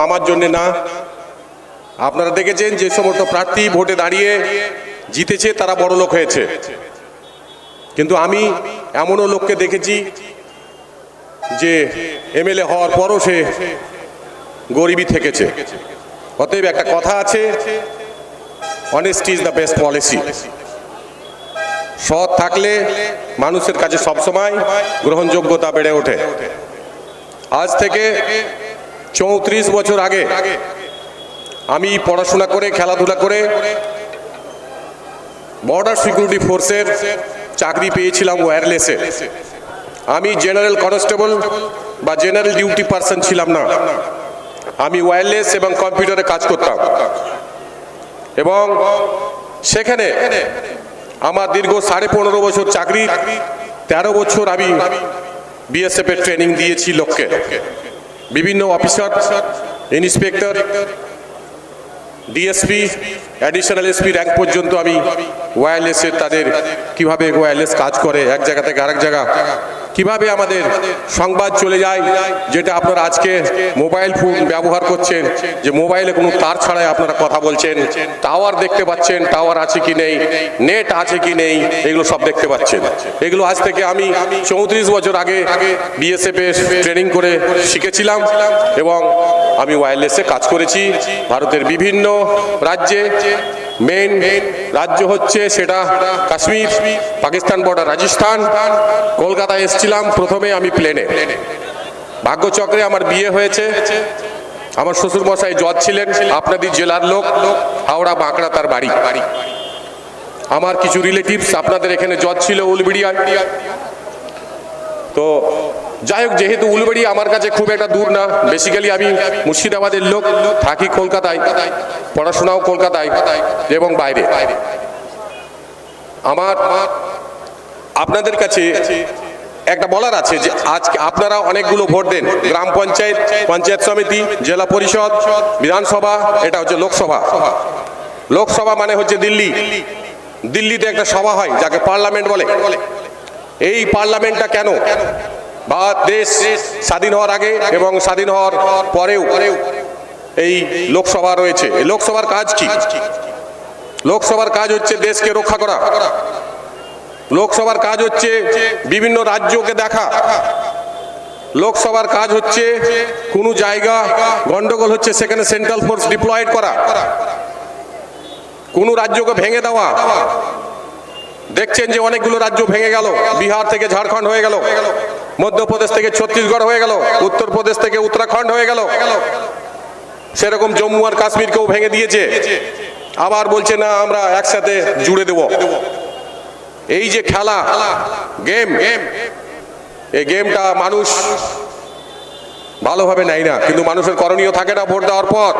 আমার জন্য না, আপনারা দেখেছেন যে সমস্ত প্রার্থী ভোটে দাঁড়িয়ে জিতেছে তারা বড় লোক হয়েছে, কিন্তু আমি এমনও লোককে দেখেছি যে এমএলএ হওয়ার পরও সে গরিবই থেকেছে। অতএব একটা কথা আছে, honesty is the best policy. সৎ থাকলে মানুষের কাছে সবসময় গ্রহণযোগ্যতা বেড়ে ওঠে। আজ থেকে 34 বছর আগে আমি পড়াশোনা করে খেলাধুলা করে বর্ডার সিকিউরিটি ফোর্সের চাকরি পেয়েছিলাম ওয়্যারলেসে। আমি জেনারেল কনস্টেবল বা জেনারেল ডিউটি পার্সন ছিলাম না, আমি ওয়্যারলেস এবং কম্পিউটারে কাজ করতাম। এবং সেখানে আমার দীর্ঘ 15.5 বছর চাকরি, 13 বছর আমি বিএসএফ এর ট্রেনিং দিয়েছি লোককে। বিভিন্ন officer, inspector, DSP, additional SP rank পর্যন্ত আমি ওয়্যারলেসের তাদের কিভাবে ওয়্যারলেস কাজ করে এক জায়গা থেকে আরেক জায়গা, কিভাবে আমাদের সংবাদ চলে যায়, যেটা আপনারা আজকে মোবাইল ফোন ব্যবহার করছেন, যে মোবাইলে কোনো তার ছাড়াই আপনারা কথা বলছেন, টাওয়ার দেখতে পাচ্ছেন, টাওয়ার আছে কি নেই, নেট আছে কি নেই, এগুলো সব দেখতে পাচ্ছেন। এগুলো আজ থেকে আমি 34 বছর আগে বিএসএফ এ ট্রেনিং করে শিখেছিলাম এবং আমি ওয়্যারলেসে কাজ করেছি ভারতের বিভিন্ন রাজ্যে। মেন রাজ্য হচ্ছে সেটা কাশ্মীর, পাকিস্তান বর্ডার রাজস্থান। কলকাতায় এসেছিলাম প্রথমে আমি প্লেনে। ভাগ্যচক্রে আমার বিয়ে হয়েছে। আমার শ্বশুর মশাই জজ ছিলেন, আপনাদের জেলার লোক, হাওড়া বাঁকড়া তার বাড়ি। আমার কিছু রিলেটিভস আপনাদের এখানে জজ ছিল উলবেড়িয়ায়। তো যাই হোক, যেহেতু উলবেড়ি আমার কাছে খুব একটা দূর না, বেসিক্যালি আমি মুর্শিদাবাদের লোক, থাকি কলকাতায়, পড়াশোনাও কলকাতায় এবং বাইরে। আমার আপনাদের কাছে একটা বলার আছে যে আজকে আপনারা অনেকগুলো ভোট দেন, গ্রাম পঞ্চায়েত, পঞ্চায়েত সমিতি, জেলা পরিষদ, বিধানসভা, এটা হচ্ছে লোকসভা। লোকসভা মানে হচ্ছে দিল্লি। দিল্লিতে একটা সভা হয় যাকে পার্লামেন্ট বলে। এই পার্লামেন্টটা কেন বা দেশ স্বাধীন হওয়ার আগে এবং স্বাধীন হওয়ার পরেও এই লোকসভা রয়েছে। এই লোকসভার কাজ কি? লোকসভার কাজ হচ্ছে দেশকে রক্ষা করা। লোকসভার কাজ হচ্ছে বিভিন্ন রাজ্যকে দেখা। লোকসভার কাজ হচ্ছে কোনো জায়গা গন্ডগোল হচ্ছে সেখানে সেন্ট্রাল ফোর্স ডিপ্লয়েড করা, কোনো রাজ্যকে ভেঙে দেওয়া। দেখছেন যে অনেকগুলো রাজ্য ভেঙে গেল, বিহার থেকে ঝাড়খণ্ড হয়ে গেল, মধ্যপ্রদেশ থেকে ছত্তিশগড় হয়ে গেল, উত্তরপ্রদেশ থেকে উত্তরাখণ্ড হয়ে গেল। সেরকম জম্মু আর কাশ্মীরকেও ভেঙে দিয়েছে। আবার বলছে না আমরা একসাথে জুড়ে দেব। এই যে খেলা গেম, এই গেমটা মানুষ ভালোভাবে নেয় না, কিন্তু মানুষের করণীয় থাকে না ভোট দেওয়ার পর।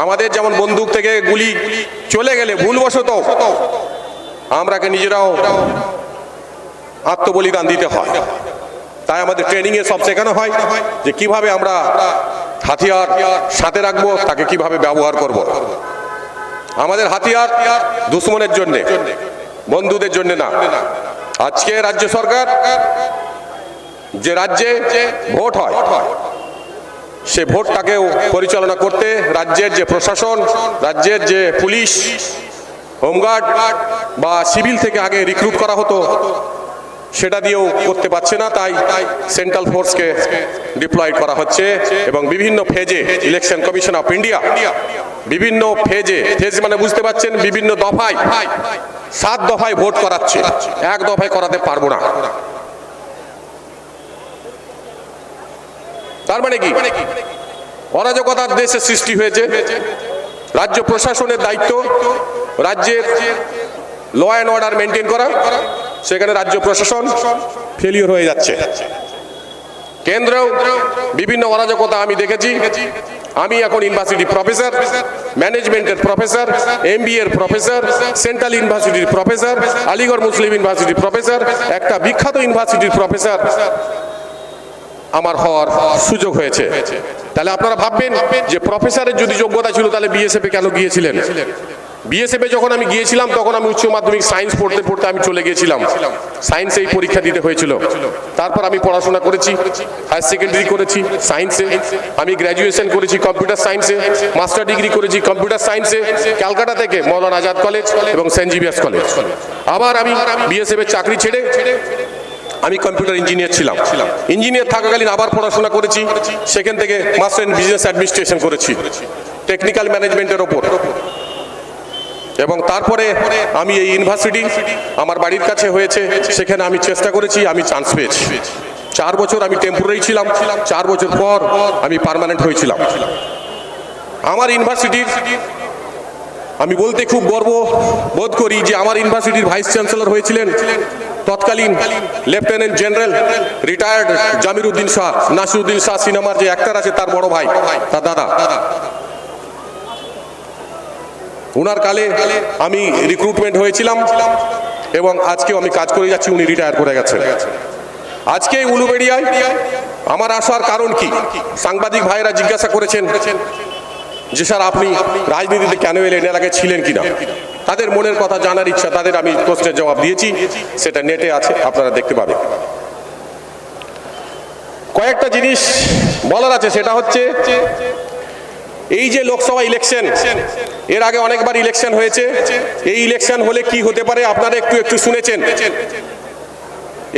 আমাদের যেমন বন্দুক থেকে গুলি চলে গেলে ভুলবশত আমরাকে নিজেরাও আত্মবলিদান দিতে হয়। তাই আমাদের ট্রেনিংয়ে সব শেখানো হয় যে কিভাবে আমরা হাতিয়ার সাথে রাখবো, তাকে কিভাবে ব্যবহার করব। আমাদের হাতিয়ার দুশ্মনের জন্যে, বন্ধুদের জন্য না। আজকে রাজ্য সরকার যে রাজ্যে ভোট হয় সে ভোটটাকেও পরিচালনা করতে রাজ্যের যে প্রশাসন, রাজ্যের যে পুলিশ, হোমগার্ড বা সিভিল থেকে আগে রিক্রুট করা হতো, সেটা দিয়েও করতে পারছে না। তাই সেন্ট্রাল ফোর্সকে ডিপ্লয়েড করা হচ্ছে এবং বিভিন্ন ফেজে ইলেকশন কমিশন অফ ইন্ডিয়া বিভিন্ন ফেজে, ফেজ মানে বুঝতে পারছেন, বিভিন্ন দফায় 7 দফায় ভোট করাচ্ছে। এক দফায় করাতে পারবো না। তার মানে কি? অরাজকতার দেশে সৃষ্টি হয়েছে। রাজ্য প্রশাসনের দায়িত্ব রাজ্যের ল অ্যান্ড অর্ডার মেনটেন করা, সেখানে রাজ্য প্রশাসন ফেলিওর হয়ে যাচ্ছে। কেন্দ্রেও বিভিন্ন অরাজকতা আমি দেখেছি। আমি এখন ইউনিভার্সিটি প্রফেসর, ম্যানেজমেন্টের প্রফেসর, MBA এর প্রফেসর, সেন্ট্রাল ইউনিভার্সিটির প্রফেসর, আলিগড় মুসলিম ইউনিভার্সিটির প্রফেসর, একটা বিখ্যাত ইউনিভার্সিটির প্রফেসর আমার হওয়ার সুযোগ হয়েছে। তাহলে আপনারা ভাববেন যে প্রফেসরের যদি যোগ্যতা ছিল তাহলে বিএসএফ এ কেন গিয়েছিলেন? বিএসএফে যখন আমি গিয়েছিলাম তখন আমি উচ্চ মাধ্যমিক সায়েন্স পড়তে পড়তে আমি চলে গিয়েছিলাম, সায়েন্সেই পরীক্ষা দিতে হয়েছিল। তারপর আমি পড়াশোনা করেছি, হায়ার সেকেন্ডারি করেছি সায়েন্সে, আমি গ্র্যাজুয়েশন করেছি কম্পিউটার সায়েন্সে, মাস্টার ডিগ্রি করেছি কম্পিউটার সায়েন্সে ক্যালকাটা থেকে মৌলানা আজাদ কলেজ এবং সেন্ট জেভিয়ার্স কলেজ। আবার আমি বিএসএফের চাকরি ছেড়ে আমি কম্পিউটার ইঞ্জিনিয়ার ছিলাম। ইঞ্জিনিয়ার থাকাকালীন আবার পড়াশোনা করেছি, সেখান থেকে মাস্টার ইন বিজনেস অ্যাডমিনিস্ট্রেশন করেছি টেকনিক্যাল ম্যানেজমেন্টের ওপর। এবং তারপরে আমি এই ইউনিভার্সিটি আমার বাড়ির কাছে হয়েছে, সেখানে আমি চেষ্টা করেছি, আমি চান্স পেয়েছি। 4 বছর আমি টেম্পোরারি ছিলাম, 4 বছর পর আমি পার্মানেন্ট হয়েছিলাম। আমার ইউনিভার্সিটির আমি বলতে খুব গর্ব বোধ করি যে আমার ইউনিভার্সিটির ভাইস চ্যান্সেলর হয়েছিলেন তৎকালীন lieutenant general retired Zameeruddin Shah, Naseeruddin Shah সিনেমার যে অ্যাক্টর আছে তার বড় ভাই, তার দাদা। ওনার কালে আমি রিক্রুটমেন্ট হয়েছিলাম এবং আজকেও আমি কাজ করে যাচ্ছি, উনি রিটায়ার করে গেছেন। আজকে উলুবেড়িয়ায় আমার আসার কারণ কি, সাংবাদিক ভাইরা জিজ্ঞাসা করেছেন যে স্যার আপনি রাজনীতিতে কেন এলেন, এর আগে ছিলেন কিনা। তাদের মনের কথা জানার ইচ্ছা, তাদের আমি প্রশ্নের জবাব দিয়েছি, সেটা নেটে আছে, আপনারা দেখতে পাবেন। কয়েকটা জিনিস বলার আছে, সেটা হচ্ছে এই যে লোকসভা ইলেকশন, এর আগে অনেকবার ইলেকশন হয়েছে। এই ইলেকশন হলে কি হতে পারে আপনারা একটু একটু শুনেছেন।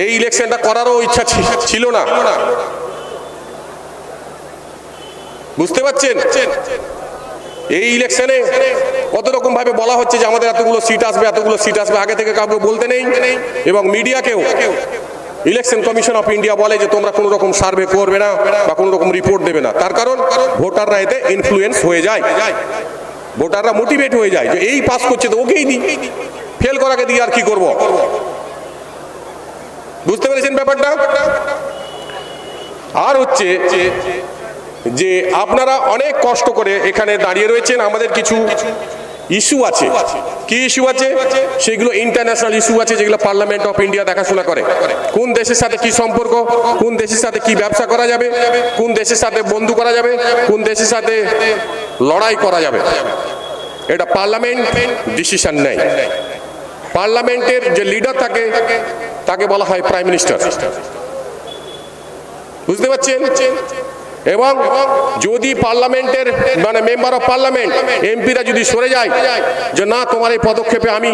এই ইলেকশনটা করারও ইচ্ছা ছিল না, বুঝতে পারছেন। এই ইলেকশনে কত রকম ভাবে বলা হচ্ছে যে আমাদের এতগুলো সিট আসবে, এতগুলো সিট আসবে, আগে থেকে কাউকে বলতে নেই। এবং মিডিয়াকেও ইলেকশন কমিশন অফ ইন্ডিয়া বলে যে তোমরা কোনো রকম সার্ভে করবে না বা কোনো রকম রিপোর্ট দেবে না। তার কারণ ভোটাররা এতে ইনফ্লুয়েন্স হয়ে যায়, ভোটাররা মোটিভেট হয়ে যায় যে এই পাস করছে তো ওকেই দিই, ফেল করাকে দিয়ে আর কি করব। বুঝতে পেরেছেন ব্যাপারটা। আর হচ্ছে যে আপনারা অনেক কষ্ট করে এখানে দাঁড়িয়ে রয়েছেন, আমাদের কিছু ইস্যু আছে। কি ইস্যু আছে? সেগুলো ইন্টারন্যাশনাল ইস্যু আছে, যেগুলো পার্লামেন্ট অফ ইন্ডিয়া দেখাশোনা করে। কোন দেশের সাথে কি সম্পর্ক, কোন দেশের সাথে কি ব্যবসা করা যাবে, কোন দেশের সাথে বন্ধু করা যাবে, কোন দেশের সাথে লড়াই করা যাবে, এটা পার্লামেন্ট ডিসিশন নেয়। পার্লামেন্টের যে লিডার থাকে তাকে বলা হয় প্রাইম মিনিস্টার, বুঝতে পারছেন। এবং যদি পার্লামেন্টের মানে মেম্বার অফ পার্লামেন্ট এমপিরা যদি সরে যায় যে না তোমার এই পদক্ষেপে আমি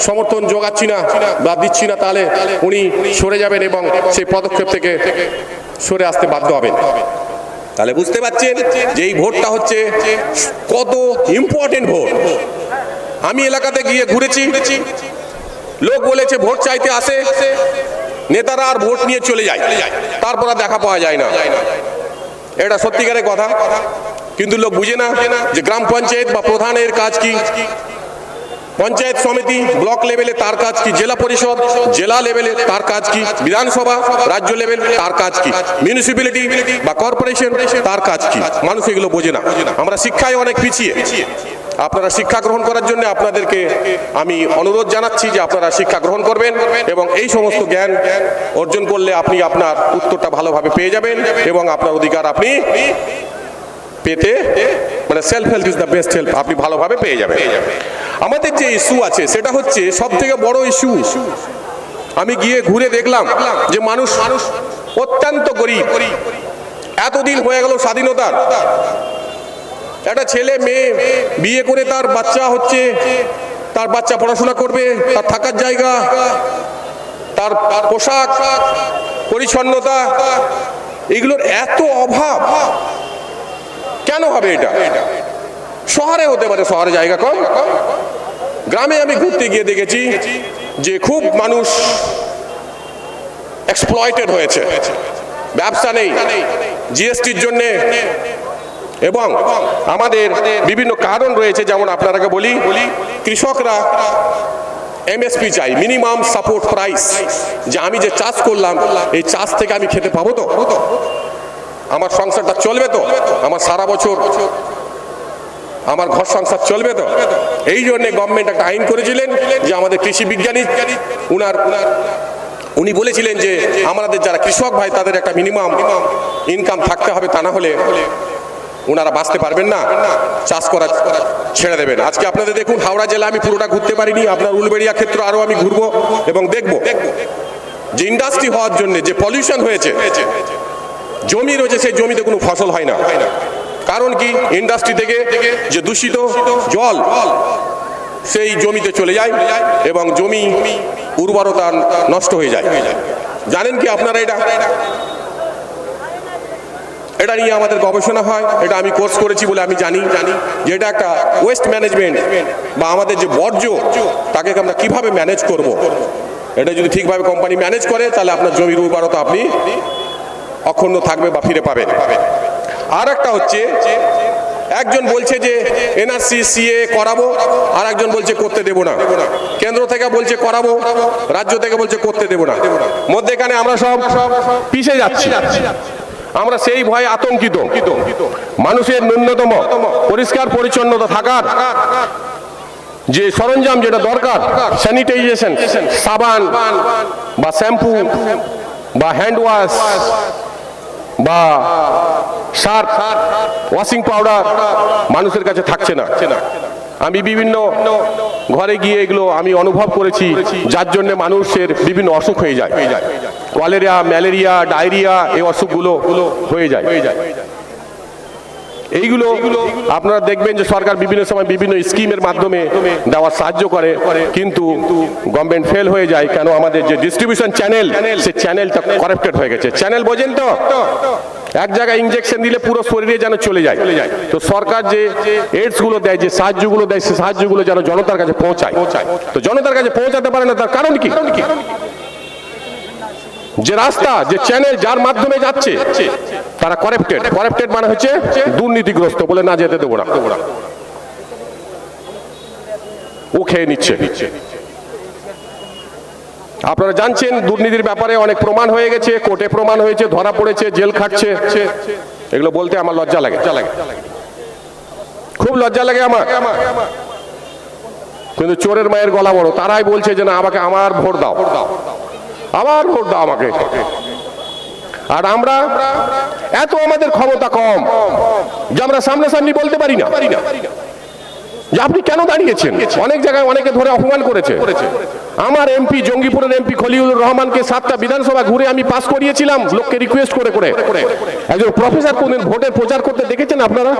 সমর্থন যোগাচ্ছি না বা দিচ্ছি না, তাহলে উনি সরে যাবেন এবং সেই পদক্ষেপ থেকে সরে আসতে বাধ্য হবেন। তাহলে বুঝতে পারছেন যে এই ভোটটা হচ্ছে কত ইম্পর্টেন্ট ভোট। আমি এলাকাতে গিয়ে ঘুরেছি, লোক বলেছে ভোট চাইতে আসে, নেতারা আর ভোট নিয়ে চলে যায়, তারপর আর দেখা পাওয়া যায় না। এটা সত্যিকারের কথা, কিন্তু লোক বুঝে না যে গ্রাম পঞ্চায়েত বা প্রধানের কাজ কি, পঞ্চায়েত সমিতি ব্লক লেভেলে তার কাজ কি, জেলা পরিষদ জেলা লেভেলে তার কাজ কি, বিধানসভা রাজ্য লেভেল তার কাজ কি, মিউনিসিপ্যালিটি বা কর্পোরেশন তার কাজ কি। মানুষ এগুলো বোঝে না। আমরা শিক্ষায় অনেক পিছিয়ে। আপনারা শিক্ষা গ্রহণ করার জন্য আপনাদেরকে আমি অনুরোধ জানাচ্ছি যে আপনারা শিক্ষা গ্রহণ করবেন এবং এই সমস্ত জ্ঞান অর্জন করলে আপনি আপনার উত্তরটা ভালোভাবে পেয়ে যাবেন এবং আপনার অধিকার আপনি পেতে মানে self help is the best help, আপনি ভালোভাবে পেয়ে যাবেন। আমাদের যে ইস্যু আছে সেটা হচ্ছে সব থেকে বড় ইস্যু। আমি গিয়ে ঘুরে দেখলাম যে মানুষ অত্যন্ত গরিব। এতদিন হয়ে গেল স্বাধীনতার, একটা ছেলে মেয়ে বিয়ে করে তার বাচ্চা হচ্ছে, তার বাচ্চা পড়াশোনা করবে, তার থাকার জায়গা, তার পোশাক পরিচ্ছন্নতা, এগুলোর এত অভাব কেন হবে? এটা শহরে হতে পারে, শহরে জায়গা কম। গ্রামে আমি ঘুরতে গিয়ে দেখেছি যে খুব মানুষ এক্সপ্লয়েটেড হয়েছে, ব্যবসা নেই জিএসটির জন্য এবং আমাদের বিভিন্ন কারণ রয়েছে। যেমন আপনারাকে বলি, কৃষকরা এমএসপি চাই, মিনিমাম সাপোর্ট প্রাইস, যে আমি যে চাষ করলাম এই চাষ থেকে আমি খেতে পাবো তো, আমার সংসারটা চলবে তো, আমার সারা বছর আমার ঘর সংসার চলবে তো। এই জন্য গভর্নমেন্ট একটা আইন করেছিলেন যে আমাদের কৃষি বিজ্ঞানী উনি বলেছিলেন যে আমাদের যারা কৃষক ভাই তাদের একটা মিনিমাম ইনকাম থাকতে হবে, তা না হলে ওনারা বাঁচতে পারবেন না, চাষ করা ছেড়ে দেবেন। আজকে আপনাদের দেখুন হাওড়া জেলা আমি পুরোটা ঘুরতে পারিনি, আপনার উলবেড়িয়া ক্ষেত্র আরও আমি ঘুরবো এবং দেখব যে ইন্ডাস্ট্রি হওয়ার জন্য যে পলিউশন হয়েছে, জমি রয়েছে সেই জমিতে কোনো ফসল হয় না। কারণ কি, ইন্ডাস্ট্রি থেকে যে দূষিত জল সেই জমিতে চলে যায় এবং জমি উর্বরতা নষ্ট হয়ে যায়। জানেন কি আপনারা এটা নিয়ে আমাদের গবেষণা হয়, এটা আমি কোর্স করেছি বলে আমি জানি যে এটা একটা ওয়েস্ট ম্যানেজমেন্ট বা আমাদের যে বর্জ্য তাকে আমরা কিভাবে ম্যানেজ করব। এটা যদি ঠিকভাবে কোম্পানি ম্যানেজ করে তাহলে আপনার জমির উর্বরতা আপনি অক্ষুণ্ণ থাকবে বা ফিরে পাবেন। আর একটা হচ্ছে, একজন বলছে যে এনআরসি সিএ করাবো, আর একজন বলছে করতে দেব না। কেন্দ্র থেকে বলছে করাবো, রাজ্য থেকে বলছে করতে দেব না। মধ্যেখানে আমরা সব পিছিয়ে যাচ্ছি। আমরা সেই ভয়ে আতঙ্কিত। মানুষের ন্যূনতম পরিষ্কার পরিচ্ছন্নতা থাকার যে সরঞ্জাম যেটা দরকার, স্যানিটাইজেশন, সাবান বা শ্যাম্পু বা হ্যান্ড ওয়াশ বা সার্ফ, ওয়াশিং পাউডার মানুষের কাছে থাকছে না। আমি বিভিন্ন ঘরে গিয়ে এগুলো আমি অনুভব করেছি, যার জন্য মানুষের বিভিন্ন অসুখ হয়ে যায়। কলেরা, ম্যালেরিয়া, ডায়রিয়া, এই অসুখগুলো হয়ে যায়। এইগুলো আপনারা দেখবেন যে সরকার বিভিন্ন সময় বিভিন্ন স্কিমের মাধ্যমে দেওয়ার সাহায্য করে, কিন্তু গভর্নমেন্ট ফেল হয়ে যায়। কেন? আমাদের যে ডিস্ট্রিবিউশন চ্যানেল, সেই চ্যানেলটা কারাপ্টেড হয়ে গেছে। চ্যানেল বোঝেন তো, এক জায়গায় ইনজেকশন দিলে পুরো শরীরে যেন চলে যায়। তো সরকার যে এইডস গুলো দেয়, যে সাহায্যগুলো দেয়, সেই সাহায্যগুলো যেন জনতার কাছে পৌঁছায়। তো জনতার কাছে পৌঁছাতে পারে না, তার কারণ কি? যে রাস্তা, যে চ্যানেল যার মাধ্যমে যাচ্ছে তারা কারাপ্টেড। কারাপ্টেড মানে হচ্ছে দুর্নীতিগ্রস্ত, বলে না যেতে দেবো না, ও খেয়ে নিচ্ছে। আপনারা জানছেন দুর্নীতির ব্যাপারে অনেক প্রমাণ হয়ে গেছে, কোর্টে প্রমাণ হয়েছে, ধরা পড়েছে, জেল খাটছে। এগুলো বলতে আমার লজ্জা লাগে, খুব লজ্জা লাগে আমার। কিন্তু চোরের মায়ের গলা বড়, তারাই বলছে যে না, আমাকে আমার ভোট দাও, আবার ভোট দাও আমাকে। আর আমরা এত আমাদের ক্ষমতা কম যে আমরা সামনাসামনি বলতে পারি না যে আপনি কেন দাঁড়িয়েছেন। অনেক জায়গায় অনেকে ধরে অপমান করেছে। আমার এমপি, জঙ্গিপুরের এমপি খলিলুর রহমানকে 7টা বিধানসভা ঘুরে আমি পাস করিয়েছিলাম, লোককে রিকোয়েস্ট করে করে। একজন প্রফেসর কোনদিন ভোটের প্রচার করতে দেখেছেন আপনারা?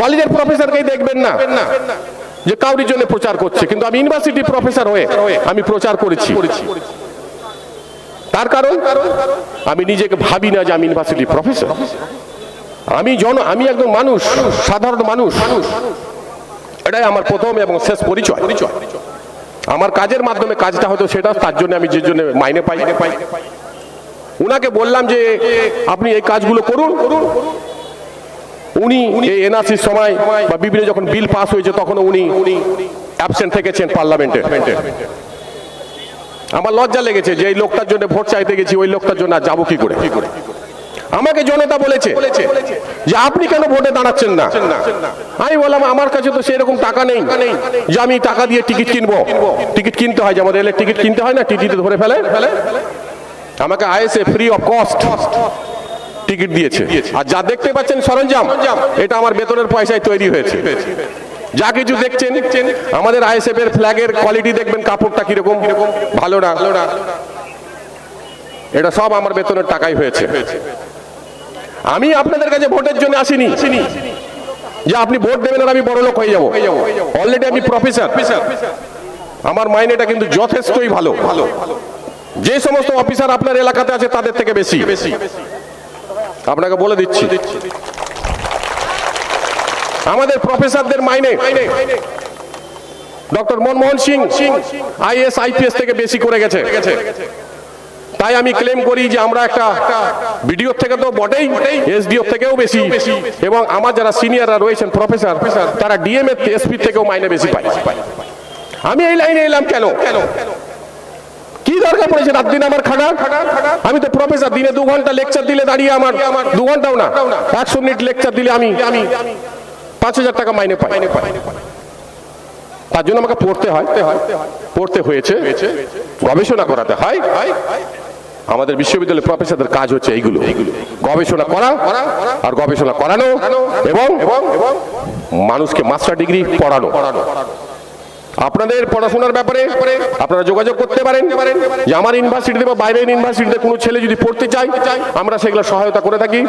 কলেজের প্রফেসরকেই দেখবেন না যে কাউরির জন্য প্রচার করছে, কিন্তু আমি ইউনিভার্সিটি প্রফেসর হয়ে আমি প্রচার করেছি। তার কারণ আমি নিজেকে ভাবি না যে আমি ইউনিভার্সিটি প্রফেসর। আমি একজন মানুষ, সাধারণ মানুষ। এটাই আমার প্রথম এবং শেষ পরিচয়। আমার কাজের মাধ্যমে কাজটা হতো সেটা, তার জন্য আমি যে জন্য মাইনে পাই। উনাকে বললাম যে আপনি এই কাজগুলো করুন। উনি এই এনআরসির সময় বা বিভিন্ন যখন বিল পাস হয়েছে তখন উনি অ্যাবসেন্ট থেকেছেন পার্লামেন্টে। আমার লজ্জা লেগেছে যে এই লোকটার জন্য ভোট চাইতে গেছি, ওই লোকটার জন্য যাবো কি করে। আমাকে জনতা বলেছে যে আপনি কেন ভোটে দাঁড়াচ্ছেন না। আমি বললাম আমার কাছে তো সেরকম টাকা নেই যে আমি টাকা দিয়ে টিকিট কিনবো। টিকিট কিনতে হয়, যেমন রেলের টিকিট কিনতে হয় না, টিটিতে ধরে ফেলে। আমাকে ISA free of cost ticket দিয়েছে। আর যা দেখতে পাচ্ছেন সরঞ্জাম, এটা আমার বেতনের পয়সায় তৈরি হয়েছে। যা কিছু দেখছেন আমাদের আইএসএফ এর ফ্ল্যাগের কোয়ালিটি দেখবেন, কাপড়টা কিরকম, ভালো না, এটা সব আমার বেতনের টাকাই হয়েছে। আমি আপনাদের কাছে ভোটের জন্য আসিনি যে আপনি ভোট দেবেন আর আমি বড় লোক হয়ে যাবো। অলরেডি আমি প্রফেসর, আমার মাইনেটা কিন্তু যথেষ্টই ভালো। যে সমস্ত অফিসার আপনার এলাকাতে আছে তাদের থেকে বেশি। আপনাকে বলে দিচ্ছি, আমাদের প্রফেসরদের মাইনে doctor Manmohan Singh is IPS থেকে বেশি করে গেছে। তাই আমি ক্লেম করি যে আমরা একটা বিডিও থেকে তো বটেই, এসডিও থেকেও বেশি, এবং আমার যারা সিনিয়ররা রয়েছেন প্রফেসর, তারা ডিএম এর এসপি থেকেও মাইনে বেশি পায়। আমি এই লাইনে এলাম কেন? কি দরকার পড়েছে রাত দিন আমার খাটা? আমি তো প্রফেসর, দিনে 2 ঘন্টা লেকচার দিলে দাঁড়িয়ে আমার 2 ঘন্টাও না 100 মিনিট লেকচার দিলে আমি 5,000 টাকা মাইনে পাই। তার জন্য আমাকে পড়তে হয়েছে, গবেষণা করাতে হয়। আমাদের বিশ্ববিদ্যালয়ের প্রফেসরদের কাজ হচ্ছে এইগুলো, গবেষণা করা আর গবেষণা করানো এবং মানুষকে মাস্টার ডিগ্রি পড়ানো। আপনাদের পড়াশোনার ব্যাপারে আপনারা যোগাযোগ করতে পারেন যে আমার ইউনিভার্সিটিতে বা বাইরের ইউনিভার্সিটিতে কোনো ছেলে যদি পড়তে চায় আমরা সেগুলো সহায়তা করে থাকি।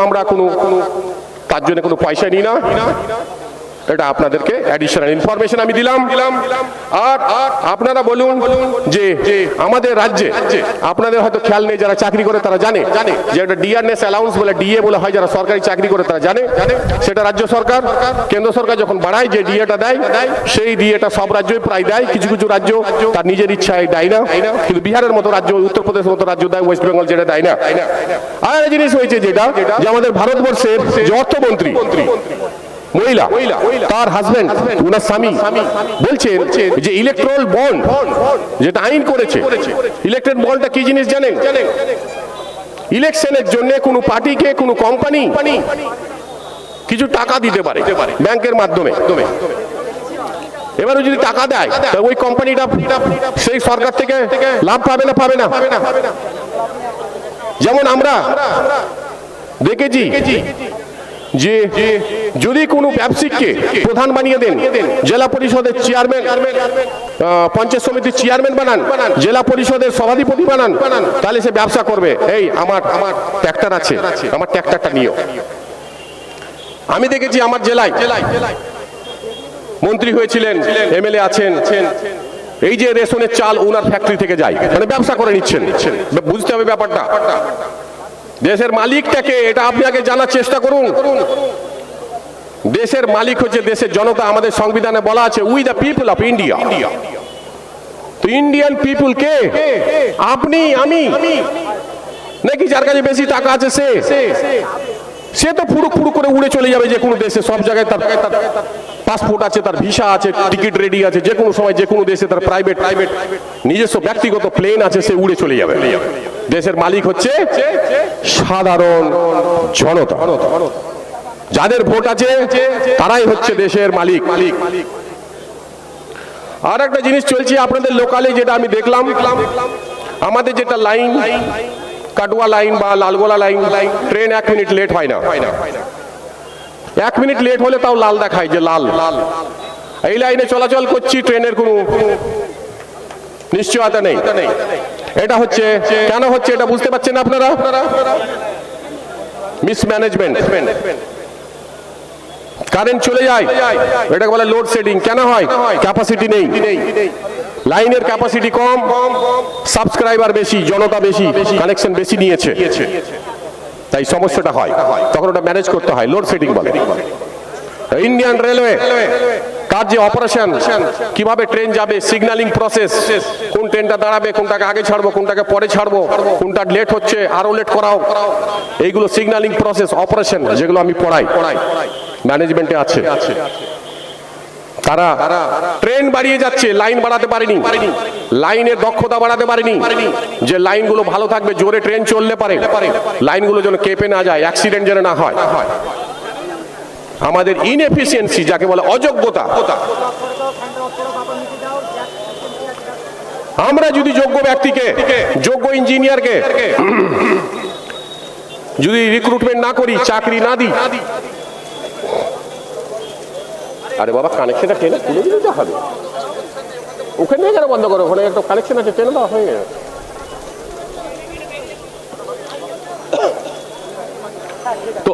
আমরা কোনো তার জন্য কোনো পয়সা নিই না। এটা আপনাদেরকে অ্যাডিশনাল ইনফরমেশন আমি দিলাম। আর আপনারা বলুন যে আমাদের রাজ্যে আপনাদের হয়তো খেয়াল নেই, যারা চাকরি করে তারা জানে যে একটা ডিআরএস অ্যালাউন্স বলে ডিএ বলে হয়, যারা সরকারি চাকরি করে তারা জানে সেটা রাজ্য সরকার কেন্দ্র সরকার যখন বাড়ায় যে ডিএটা দেয় সেই ডিএটা সব রাজ্যই প্রায় দেয়। কিছু কিছু রাজ্য তার নিজের ইচ্ছায় দেয় না, কিন্তু বিহারের মতো রাজ্য, উত্তরপ্রদেশের মতো রাজ্য দেয়, ওয়েস্ট বেঙ্গল যেটা দেয় না। আর একটা জিনিস হয়েছে যেটা যে আমাদের ভারতবর্ষের যে অর্থমন্ত্রী মহিলা, তার হাজবেন্ড উনার স্বামী বলছেন যে ইলেকট্রাল বন্ড যেটা আইন করেছে, ইলেকট্রাল বন্ডটা কি জিনিস জানেন? ইলেকশনের জন্য কোনো পার্টিকে কোনো কোম্পানি কিছু টাকা দিতে পারে ব্যাংকের মাধ্যমে। এবারে যদি টাকা দেয় ওই কোম্পানিটা সেই সরকার থেকে লাভ পাবে না? যেমন আমরা দেখেছি যে যদি কোনো ব্যবসায়িককে প্রধান বানিয়ে দেন, জেলা পরিষদের চেয়ারম্যান, পঞ্চায়েত সমিতির চেয়ারম্যান বানান, জেলা পরিষদের সভাধিপতি বানান, তাহলে সে ব্যবসা করবে। এই আমার ট্র্যাক্টর আছে, আমার ট্র্যাক্টরটা নিও। আমি দেখেছি আমার জেলায় মন্ত্রী হয়েছিলেন, এমএলএ আছেন, এই যে রেশনের চাল ওনার ফ্যাক্টরি থেকে যায়, মানে ব্যবসা করে নিচ্ছেন। বুঝতে হবে ব্যাপারটা। দেশের মালিকটাকে, এটা আপনি আগে জানার চেষ্টা করুন। দেশের মালিক হচ্ছে দেশের জনতা। আমাদের সংবিধানে বলা আছে we the people of India. তো ইন্ডিয়ান পিপল কে? আপনি, আমি নাকি যার কাছে বেশি টাকা আছে সে তো ফুরুক করে উড়ে চলে যাবে যে কোনো দেশে। সব জায়গায় তার পাসপোর্ট আছে, তার ভিসা আছে, টিকিট রেডি আছে, যে কোনো সময় যে কোনো দেশে তার প্রাইভেট নিজস্ব ব্যক্তিগত প্লেন আছে, সে উড়ে চলে যাবে। দেশের মালিক হচ্ছে সাধারণ জনতা। যাদের ভোট আছে তারাই হচ্ছে দেশের মালিক। আর একটা জিনিস চলছে আপনাদের লোকালে, যেটা আমি দেখলাম, আমাদের যেটা লাইন কাটুয়া লাইন বা Lalgola line, train 1 minute late হয় না। 1 মিনিট লেট হলে তাও লাল দেখায় যে লাল। এই লাইনে চলাচল করছি, ট্রেনের কোনো নিশ্চয়তা নেই। এটা হচ্ছে কেন হচ্ছে এটা বুঝতে পারছেন আপনারা? মিসম্যানেজমেন্ট। কারেন্ট চলে যায়, এটাকে বলে লোডশেডিং। কেন হয়? ক্যাপাসিটি নেই, লাইনের ক্যাপাসিটি কম, সাবস্ক্রাইবার বেশি, জনতা বেশি, কানেকশন বেশি নিয়েছে, তাই সমস্যাটা হয়। তখন ওটা ম্যানেজ করতে হয়, লোডশেডিং বলে। ইন্ডিয়ান রেলওয়ে কার যে অপারেশন, কিভাবে ট্রেন যাবে, সিগন্যালিং প্রসেস, কোন ট্রেনটা দাঁড়াবে, কোনটাকে আগে ছাড়বো, কোনটাকে পরে ছাড়বো, কোনটা লেট হচ্ছে আরো লেট করাও, এইগুলো সিগন্যালিং প্রসেস, অপারেশন, যেগুলো আমি পড়াই, ম্যানেজমেন্টে আছে। তারা ট্রেন বাড়িয়ে যাচ্ছে, লাইন বাড়াতে পারেনি, লাইনের দক্ষতা বাড়াতে পারেনি, যে লাইনগুলো ভালো থাকবে, জোরে ট্রেন চললে পারে, লাইনগুলো যেন কেঁপে না যায়, অ্যাক্সিডেন্ট যেন না হয়। আমাদের ইনএফিসিয়েন্সি, যাকে বলে অযোগ্যতা, আমরা যদি যোগ্য ব্যক্তিকে, যোগ্য ইঞ্জিনিয়ারকে যদি রিক্রুটমেন্ট না করি, চাকরি না দিই, আরে বাবা কানেকশনটা টেনে তুলে দিলে তো হবে। ওখানে কেন বন্ধ করো? ওখানে একটা কানেকশন আছে, টেনে দেওয়া হয়ে গেছে। তো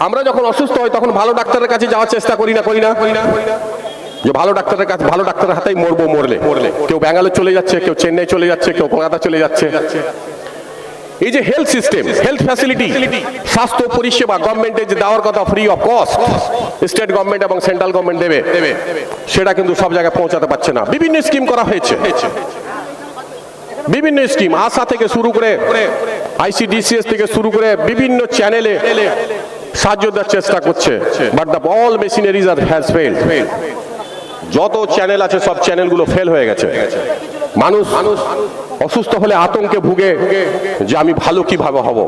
আমরা যখন অসুস্থ হই তখন ভালো ডাক্তারের কাছে যাওয়ার চেষ্টা করি না? যে ভালো ডাক্তারের কাছে, ভালো ডাক্তারের হাতেই মরলে কেউ ব্যাঙ্গালোর চলে যাচ্ছে, কেউ চেন্নাই চলে যাচ্ছে, কেউ কলকাতা চলে যাচ্ছে। এই যে হেলথ সিস্টেম, হেলথ ফ্যাসিলিটি, স্বাস্থ্য পরিষেবা গভর্নমেন্টের যে দেওয়ার কথা free of cost, state government এবং সেন্ট্রাল গভর্নমেন্ট দেবে, সেটা কিন্তু সব জায়গায় পৌঁছাতে পারছে না। বিভিন্ন স্কিম করা হয়েছে, বিভিন্ন স্কিম, আশা থেকে শুরু করে ICDCS থেকে শুরু করে বিভিন্ন চ্যানেলে সাহায্য দেওয়ার চেষ্টা করছে, but the all machineries has failed. যত চ্যানেল আছে সব চ্যানেলগুলো ফেল হয়ে গেছে। মানুষ অসুস্থ হলে আতঙ্কে ভুগে যে আমি ভালো কিভাবে হব,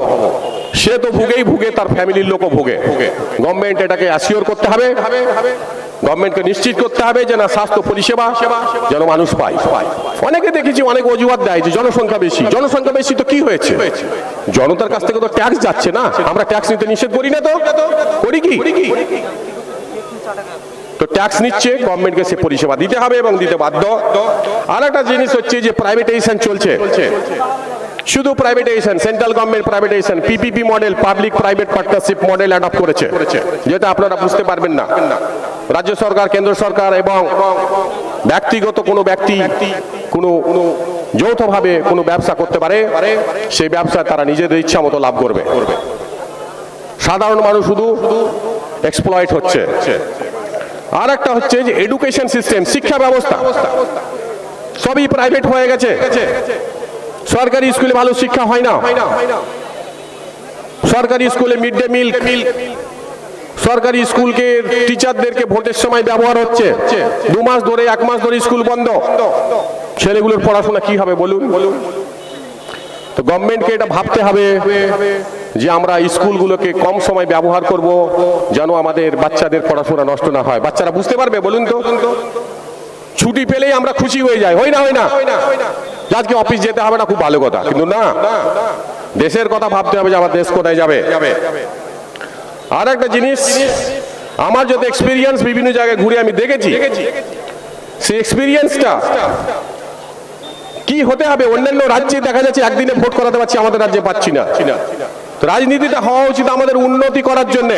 সে তো ভুগে, তার ফ্যামিলির লোকও ভুগে। গভর্নমেন্ট এটাকে অ্যাসিওর করতে হবে গভর্নমেন্টকে নিশ্চিত করতে হবে যে না স্বাস্থ্য পরিষেবা যেন মানুষ পায়। অনেকে দেখেছি অনেক অজুহাত দেয় যে জনসংখ্যা বেশি তো কি হয়েছে, জনতার কাছ থেকে তো ট্যাক্স যাচ্ছে না, আমরা ট্যাক্স নিতে নিষেধ করি না, তো করি কি? তো ট্যাক্স নিচ্ছে, গভর্নমেন্টকে সে পরিষেবা দিতে হবে এবং দিতে বাধ্য। আর একটা জিনিস হচ্ছে যে প্রাইভেটাইজেশন চলছে, শুধু privatisation, central government privatisation, PPP model, public private partnership model adopt করেছে, যেটা আপনারা বুঝতে পারবেন না। রাজ্য সরকার, কেন্দ্র সরকার এবং ব্যক্তিগত কোনো ব্যক্তি কোনো যৌথভাবে কোনো ব্যবসা করতে পারে, সেই ব্যবসায় তারা নিজেদের ইচ্ছা মতো লাভ করবে, সাধারণ মানুষ শুধু এক্সপ্লয়েট হচ্ছে। আর একটা হচ্ছে যে এডুকেশন সিস্টেম, শিক্ষা ব্যবস্থা সবই প্রাইভেট হয়ে গেছে। সরকারি স্কুলে ভালো শিক্ষা হয় না, সরকারি স্কুলে মিড ডে মিল, সরকারি স্কুলকে টিচারদেরকে ভোটের সময় ব্যবহার হচ্ছে, 2 মাস ধরে 1 মাস ধরে স্কুল বন্ধ, ছেলেগুলোর পড়াশোনা কি হবে বলুন? তো গভর্নমেন্টকে এটা ভাবতে হবে যে আমরা স্কুলগুলোকে কম সময় ব্যবহার করব, যেন আমাদের বাচ্চাদের পড়াশোনা নষ্ট না হয়। বাচ্চারা বুঝতে পারবে বলুন তো? ছুটি পেলেই আমরা খুশি হয়ে যাই, হয় না? আজকে অফিস যেতে হবে না, খুব ভালো কথা, কিন্তু না, দেশের কথা ভাবতে হবে যে আমার দেশ কোথায় যাবে। আর একটা জিনিস, আমার যত এক্সপিরিয়েন্স বিভিন্ন জায়গায় ঘুরে আমি দেখেছি, সেই এক্সপিরিয়েন্সটা কি হতে হবে। অন্যান্য রাজ্যে দেখা যাচ্ছে একদিনে ভোট করাতে পারছি, আমাদের রাজ্যে পাচ্ছি না। রাজনীতিটা হওয়া উচিত আমাদের উন্নতি করার জন্য,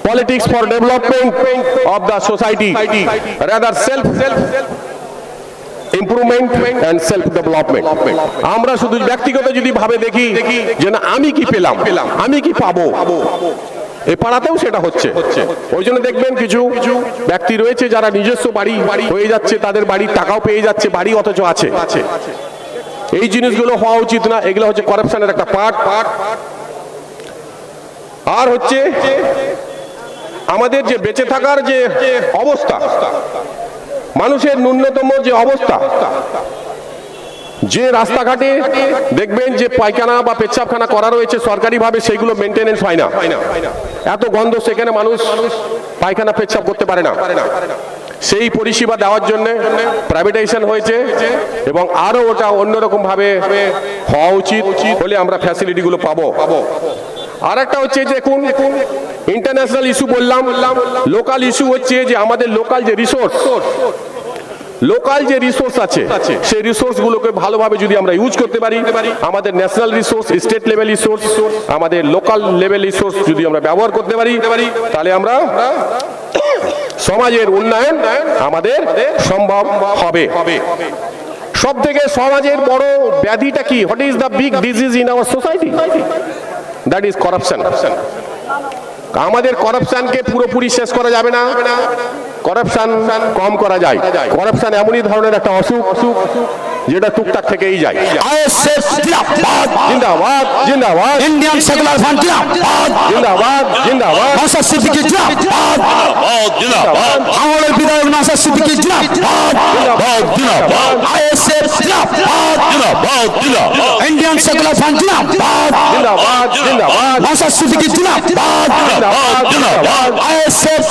politics for development of the society, rather self improvement and self development. আমরা শুধু ব্যক্তিগত যদি ভাবে দেখি যে না আমি কি পেলাম, আমি কি পাবো, এই পাড়াতেও সেটা হচ্ছে। ওই জন্য দেখবেন কিছু ব্যক্তি রয়েছে যারা নিজস্ব বাড়ি হয়ে যাচ্ছে, তাদের বাড়ির টাকাও পেয়ে যাচ্ছে, বাড়ি অথচ আছে। এই জিনিসগুলো হওয়া উচিত না, এগুলো হচ্ছে করাপশনের একটা পার্ট। আর হচ্ছে আমাদের যে বেঁচে থাকার যে অবস্থা, মানুষের ন্যূনতম যে অবস্থা, যে রাস্তাঘাটে দেখবেন যে পায়খানা বা পেচ্ছাবখানা করা রয়েছে সরকারিভাবে, সেগুলো মেনটেনেন্স হয় না, এত গন্ধ, সেখানে মানুষ পায়খানা পেচ্ছাব করতে পারে না। সেই পরিষেবা দেওয়ার জন্য প্রাইভেটাইজেশন হয়েছে এবং আরো ওটা অন্যরকম ভাবে হওয়া উচিত, হলে আমরা ফ্যাসিলিটিগুলো পাবো। আর একটা হচ্ছে যে দেখুন, ইন্টারন্যাশনাল ইস্যু বললাম, লোকাল ইস্যু হচ্ছে যে আমাদের লোকাল যে রিসোর্স আছে, সেই রিসোর্স গুলোকে ভালোভাবে যদি আমরা ইউজ করতে পারি, আমাদের national resource, state level resource, আমাদের লোকাল লেভেল রিসোর্স যদি আমরা ব্যবহার করতে পারি, তাহলে আমরা সমাজের উন্নয়ন আমাদের সম্ভব হবে। সব থেকে সমাজের বড় ব্যাধিটা কি? What is the big disease in our society? That is corruption. আমাদের করাপশনকে পুরোপুরি শেষ করা যাবে না, করাপশন কম করা যায়। করাপশন এমনই ধরনের একটা অসুখ যেটা টুকটাক থেকেই যায়। জিন্দাবাদ জিন্দাবাদ, ইন্ডিয়ান সেকুলার ফ্রন্ট জিন্দাবাদ, জিন্দাবাদ জিন্দাবাদ, নওশাদ সিদ্দিকী জিন্দাবাদ, জিন্দাবাদ, ভাঙড়ের বিধায়ক নওশাদ সিদ্দিকী জিন্দাবাদ, জিন্দাবাদ, আইএসএফ জিন্দাবাদ, জিন্দাবাদ, ইন্ডিয়ান সেকুলার ফ্রন্ট জিন্দাবাদ, জিন্দাবাদ জিন্দাবাদ, নওশাদ সিদ্দিকী জিন্দাবাদ, জিন্দাবাদ, আইএসএফ